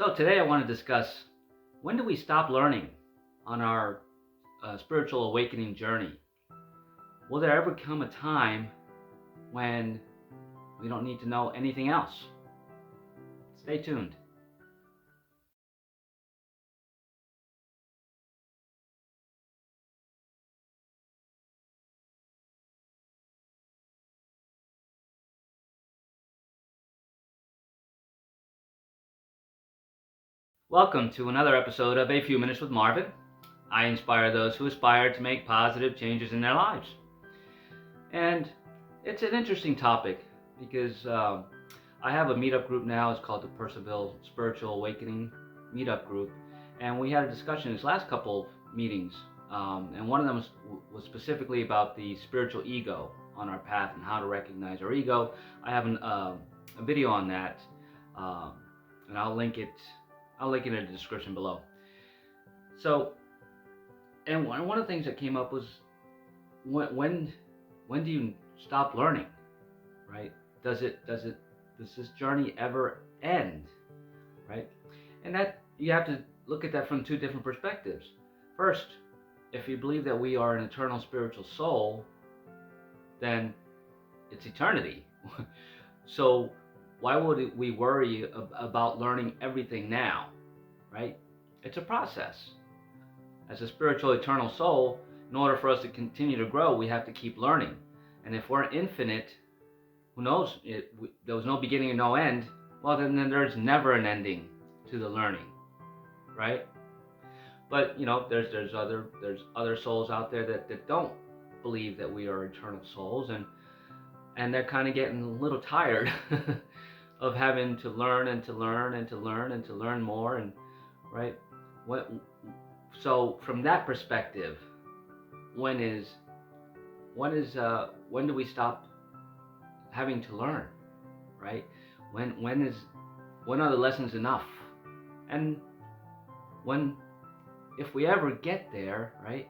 So today I want to discuss, when do we stop learning on our spiritual awakening journey? Will there ever come a time when we don't need to know anything else? Stay tuned. Welcome to another episode of A Few Minutes with Marvin. I inspire those who aspire to make positive changes in their lives. And it's an interesting topic because I have a meetup group now. It's called the Percival Spiritual Awakening Meetup Group. And we had a discussion in this last couple of meetings. And one of them was specifically about the spiritual ego on our path and how to recognize our ego. I have a video on that, and I'll link it in the description below. So, and one of the things that came up was, when do you stop learning, right? Does this journey ever end, right? And that, you have to look at that from two different perspectives. First, if you believe that we are an eternal spiritual soul, then it's eternity. So why would we worry about learning everything now, right? It's a process. As a spiritual eternal soul, in order for us to continue to grow, we have to keep learning. And if we're infinite, who knows, there was no beginning and no end, well, then there's never an ending to the learning, right? But there's other souls out there that don't believe that we are eternal souls, and they're kind of getting a little tired of having to learn and to learn and to learn and to learn more, and right? So from that perspective, when do we stop having to learn, right? When are the lessons enough? And if we ever get there, right,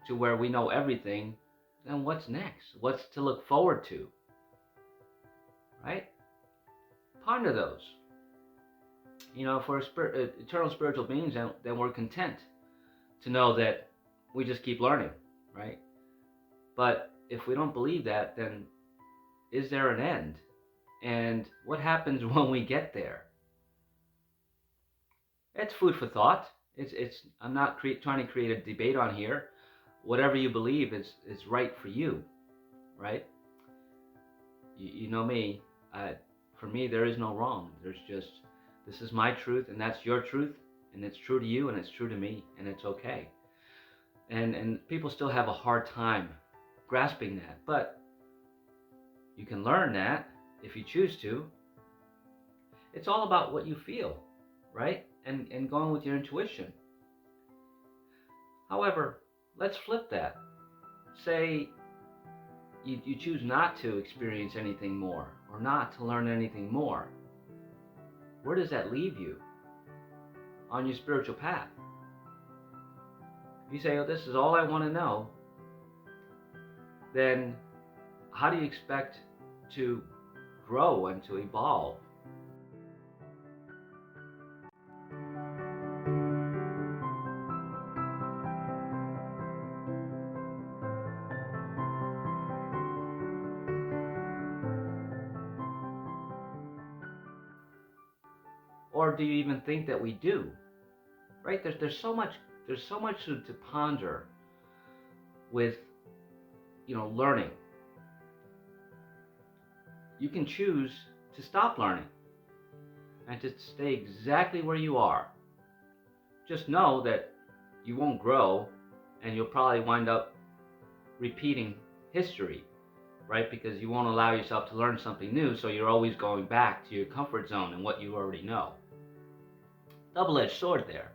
to where we know everything, then what's next? What's to look forward to, right? Ponder those. For eternal spiritual beings, then we're content to know that we just keep learning, right? But if we don't believe that, then is there an end? And what happens when we get there? It's food for thought. I'm not trying to create a debate on here. Whatever you believe is right for you, right? You know me. For me, there is no wrong. There's just, this is my truth, and that's your truth, and it's true to you, and it's true to me, and it's okay. And people still have a hard time grasping that, but you can learn that if you choose to. It's all about what you feel, right? And going with your intuition. However, let's flip that. Say you choose not to experience anything more, or not to learn anything more. Where does that leave you on your spiritual path? If you say, oh, this is all I want to know, then how do you expect to grow and to evolve? Or do you even think that we do? Right? There's so much to ponder with learning. You can choose to stop learning and to stay exactly where you are. Just know that you won't grow, and you'll probably wind up repeating history, right? Because you won't allow yourself to learn something new, so you're always going back to your comfort zone and what you already know. Double-edged sword there.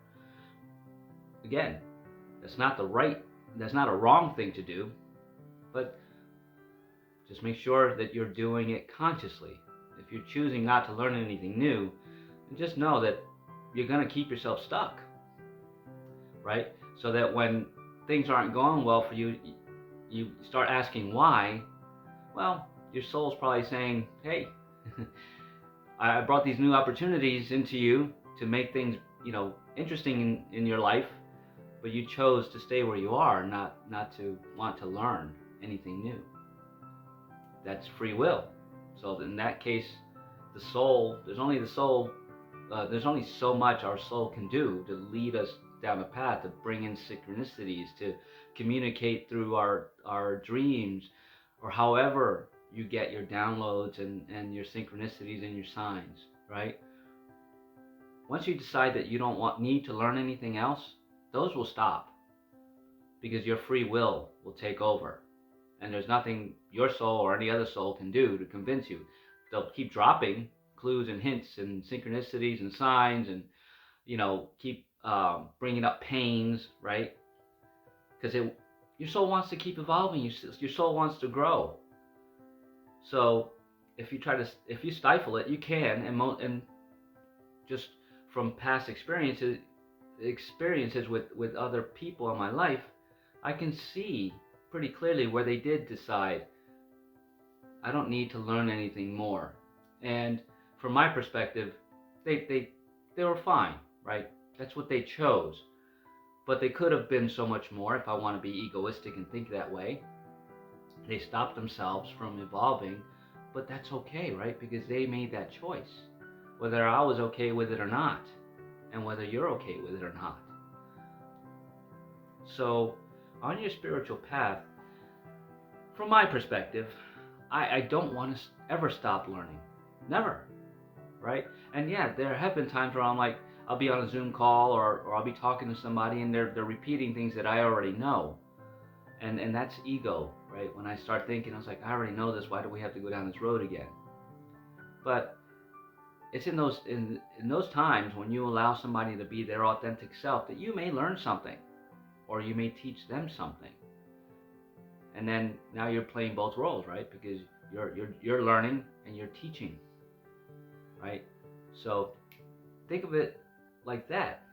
Again, that's not a wrong thing to do, but just make sure that you're doing it consciously. If you're choosing not to learn anything new, just know that you're going to keep yourself stuck, right? So that when things aren't going well for you, you start asking why. Well, your soul's probably saying, hey, I brought these new opportunities into you to make things, interesting in your life, but you chose to stay where you are, not to want to learn anything new. That's free will. So in that case, the soul, there's only so much our soul can do to lead us down a path, to bring in synchronicities, to communicate through our dreams, or however you get your downloads and your synchronicities and your signs, right? Once you decide that you don't need to learn anything else, those will stop, because your free will take over. And there's nothing your soul or any other soul can do to convince you. They'll keep dropping clues and hints and synchronicities and signs, and keep bringing up pains, right? Because your soul wants to keep evolving. Your soul wants to grow. So if you stifle it, you can, and just from past experiences with other people in my life, I can see pretty clearly where they did decide, I don't need to learn anything more. And from my perspective, they were fine, right? That's what they chose. But they could have been so much more, if I want to be egoistic and think that way. They stopped themselves from evolving, but that's okay, right? Because they made that choice, whether I was okay with it or not, and whether you're okay with it or not. So on your spiritual path, from my perspective, I don't want to ever stop learning. Never. Right? And yeah, there have been times where I'm like, I'll be on a Zoom call, or I'll be talking to somebody, and they're repeating things that I already know. And that's ego, right? When I start thinking, I was like, I already know this, why do we have to go down this road again? But it's in those times when you allow somebody to be their authentic self that you may learn something, or you may teach them something. And then now you're playing both roles, right? Because you're learning and you're teaching, right? So think of it like that.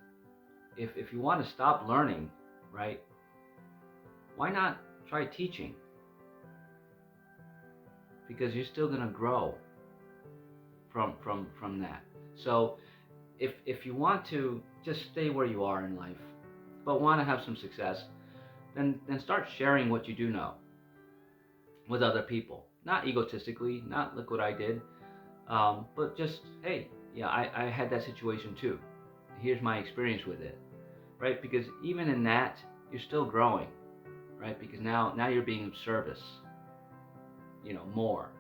If you want to stop learning, right, why not try teaching? Because you're still going to grow from that. So if you want to just stay where you are in life, but want to have some success, then start sharing what you do know with other people. Not egotistically, not look what I did, but just, hey, yeah, I had that situation too. Here's my experience with it, right? Because even in that, you're still growing, right? Because now you're being of service, more.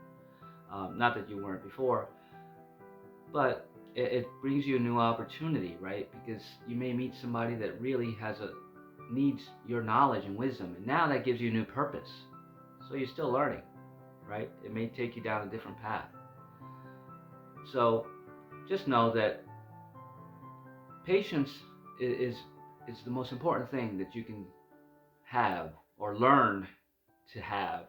Not that you weren't before, but it brings you a new opportunity, right? Because you may meet somebody that really needs your knowledge and wisdom, and now that gives you a new purpose. So you're still learning, right? It may take you down a different path. So just know that patience is the most important thing that you can have, or learn to have,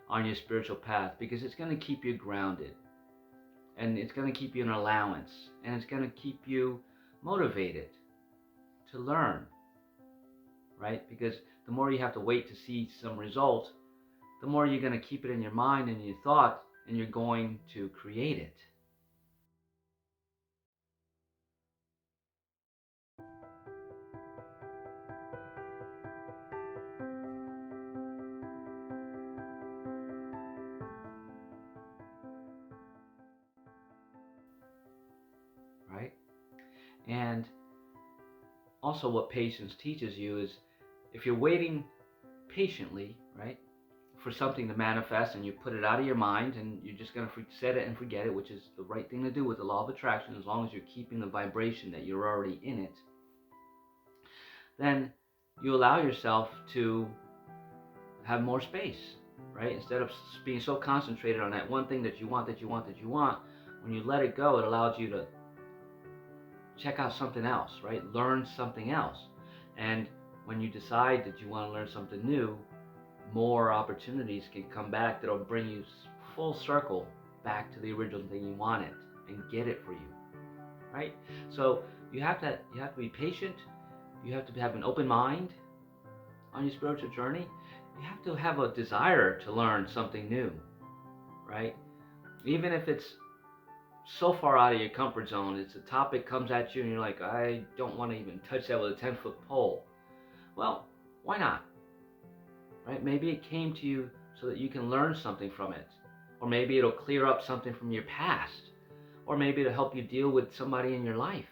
on your spiritual path, because it's going to keep you grounded, and it's going to keep you an allowance, and it's going to keep you motivated to learn, right? Because the more you have to wait to see some result, the more you're going to keep it in your mind and your thought, and you're going to create it. Right? And also what patience teaches you is, if you're waiting patiently, right, for something to manifest, and you put it out of your mind and you're just going to set it and forget it, which is the right thing to do with the law of attraction, as long as you're keeping the vibration that you're already in it, then you allow yourself to have more space, right? Instead of being so concentrated on that one thing that you want, when you let it go, it allows you to check out something else, right? Learn something else. And when you decide that you want to learn something new, more opportunities can come back that'll bring you full circle back to the original thing you wanted and get it for you, right? So you have to be patient. You have to have an open mind on your spiritual journey. You have to have a desire to learn something new, right? Even if it's so far out of your comfort zone. It's a topic comes at you and you're like, I don't want to even touch that with a 10-foot pole. Well, why not? Right? Maybe it came to you so that you can learn something from it. Or maybe it'll clear up something from your past. Or maybe it'll help you deal with somebody in your life.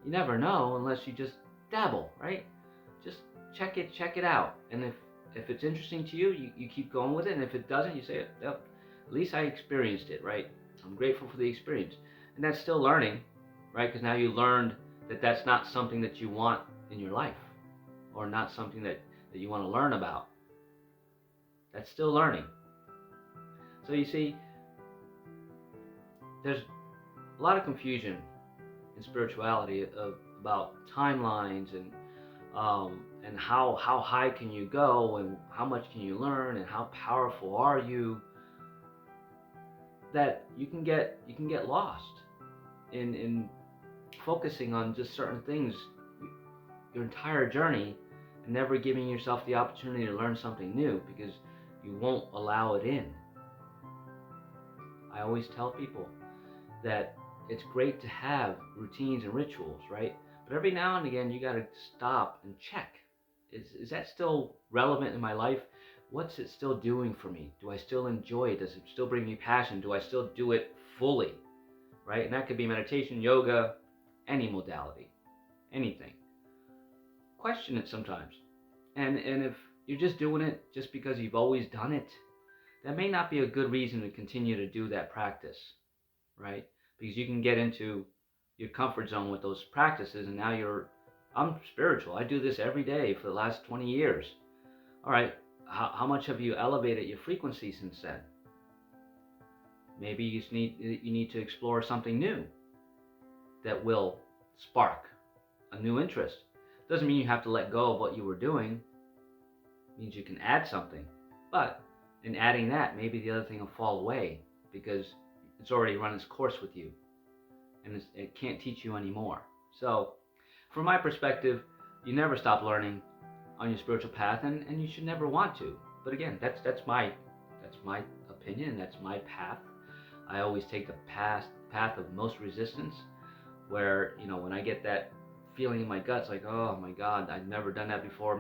You never know unless you just dabble, right? Just check it out. And if it's interesting to you, you keep going with it. And if it doesn't, you say, oh, at least I experienced it, right? I'm grateful for the experience. And that's still learning, right? Because now you learned that that's not something that you want in your life, or not something that you want to learn about. That's still learning. So you see, there's a lot of confusion in spirituality about timelines and how high can you go and how much can you learn and how powerful are you, that you can get lost in focusing on just certain things your entire journey and never giving yourself the opportunity to learn something new because you won't allow it in. I always tell people that it's great to have routines and rituals, right? But every now and again, you got to stop and check. Is that still relevant in my life? What's it still doing for me? Do I still enjoy it? Does it still bring me passion? Do I still do it fully, right? And that could be meditation, yoga, any modality, anything. Question it sometimes. And if you're just doing it just because you've always done it, that may not be a good reason to continue to do that practice, right? Because you can get into your comfort zone with those practices, and now I'm spiritual. I do this every day for the last 20 years. All right, how much have you elevated your frequency since then? Maybe you need to explore something new that will spark a new interest. Doesn't mean you have to let go of what you were doing. It means you can add something. But in adding that, maybe the other thing will fall away because it's already run its course with you, and it can't teach you anymore. So, from my perspective, you never stop learning on your spiritual path, and you should never want to. But again, that's my opinion, that's my path. I always take the path of most resistance, where when I get that feeling in my guts, like, oh my God, I've never done that before.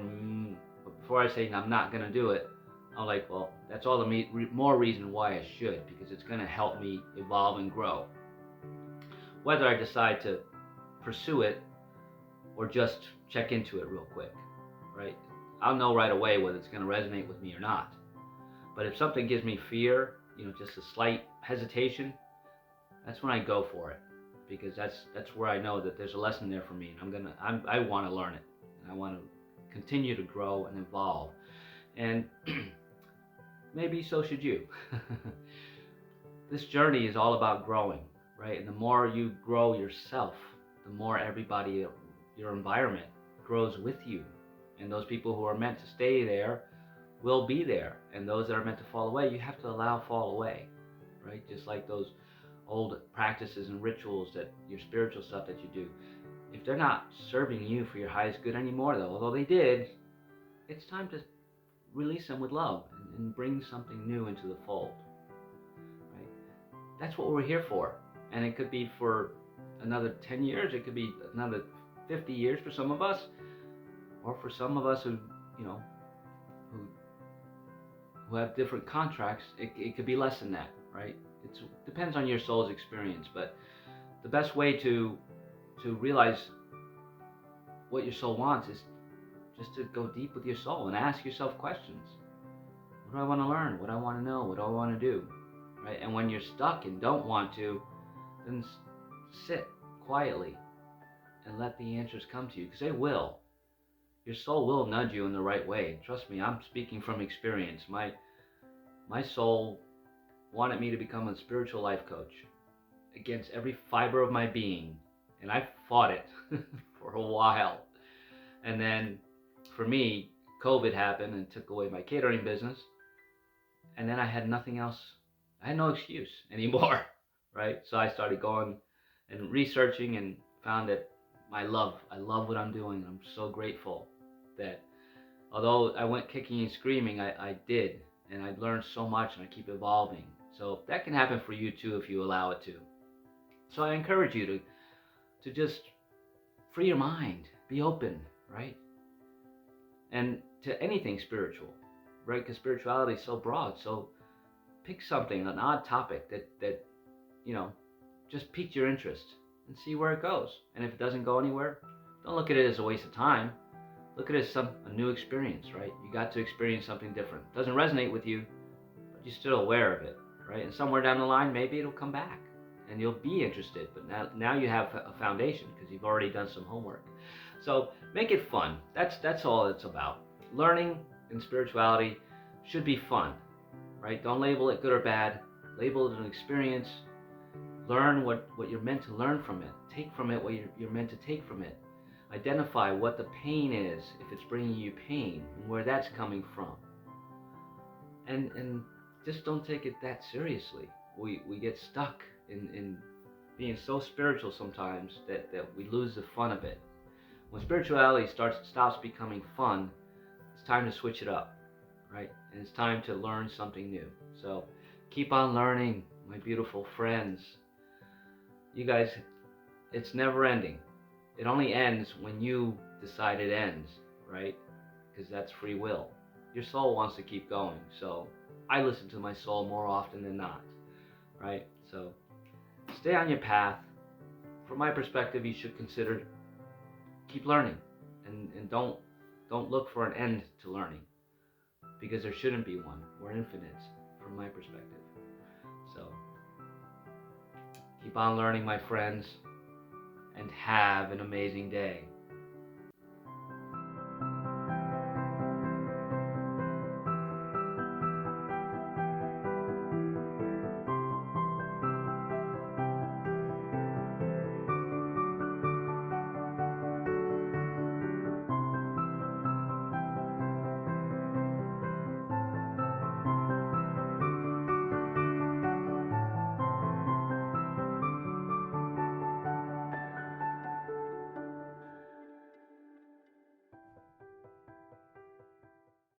But before I say I'm not gonna do it, I'm like, well, that's all the more reason why I should, because it's going to help me evolve and grow. Whether I decide to pursue it or just check into it real quick, right? I'll know right away whether it's going to resonate with me or not. But if something gives me fear, just a slight hesitation, that's when I go for it, because that's where I know that there's a lesson there for me, and I want to learn it, and I want to continue to grow and evolve, and maybe so should you. This journey is all about growing, right? And the more you grow yourself, the more everybody, your environment, grows with you. And those people who are meant to stay there will be there. And those that are meant to fall away, you have to allow fall away, right? Just like those old practices and rituals, that your spiritual stuff that you do. If they're not serving you for your highest good anymore, though, although they did, it's time to release them with love and bring something new into the fold, right? That's what we're here for. And it could be for another 10 years, it could be another 50 years for some of us, or for some of us who have different contracts, it could be less than that, right? It depends on your soul's experience, but the best way to realize what your soul wants is just to go deep with your soul and ask yourself questions. What do I want to learn? What do I want to know? What do I want to do? Right? And when you're stuck and don't want to, then sit quietly and let the answers come to you, because they will. Your soul will nudge you in the right way. Trust me, I'm speaking from experience. My soul wanted me to become a spiritual life coach against every fiber of my being, and I fought it for a while. And then for me, COVID happened and took away my catering business. And then I had nothing else. I had no excuse anymore, right? So I started going and researching and found that I love what I'm doing. I'm so grateful that although I went kicking and screaming, I did. And I learned so much, and I keep evolving. So that can happen for you too if you allow it to. So I encourage you to just free your mind, be open, right? And to anything spiritual, right? Because spirituality is so broad. So pick something, an odd topic that you know just pique your interest and see where it goes. And if it doesn't go anywhere, don't look at it as a waste of time. Look at it as a new experience, right? You got to experience something different. It doesn't resonate with you, but you're still aware of it, right? And somewhere down the line, maybe it'll come back and you'll be interested. But now you have a foundation because you've already done some homework. So make it fun. That's all it's about. Learning in spirituality should be fun, right? Don't label it good or bad. Label it an experience. Learn what you're meant to learn from it. Take from it what you're meant to take from it. Identify what the pain is, if it's bringing you pain, and where that's coming from. And just don't take it that seriously. We get stuck in being so spiritual sometimes that we lose the fun of it. When spirituality stops becoming fun, it's time to switch it up, right? And it's time to learn something new. So keep on learning, my beautiful friends. You guys, it's never ending. It only ends when you decide it ends, right? Because that's free will. Your soul wants to keep going. So I listen to my soul more often than not, right? So stay on your path. From my perspective, you should consider keep learning and don't look for an end to learning, because there shouldn't be one. We're infinite from my perspective. So keep on learning, my friends, and have an amazing day.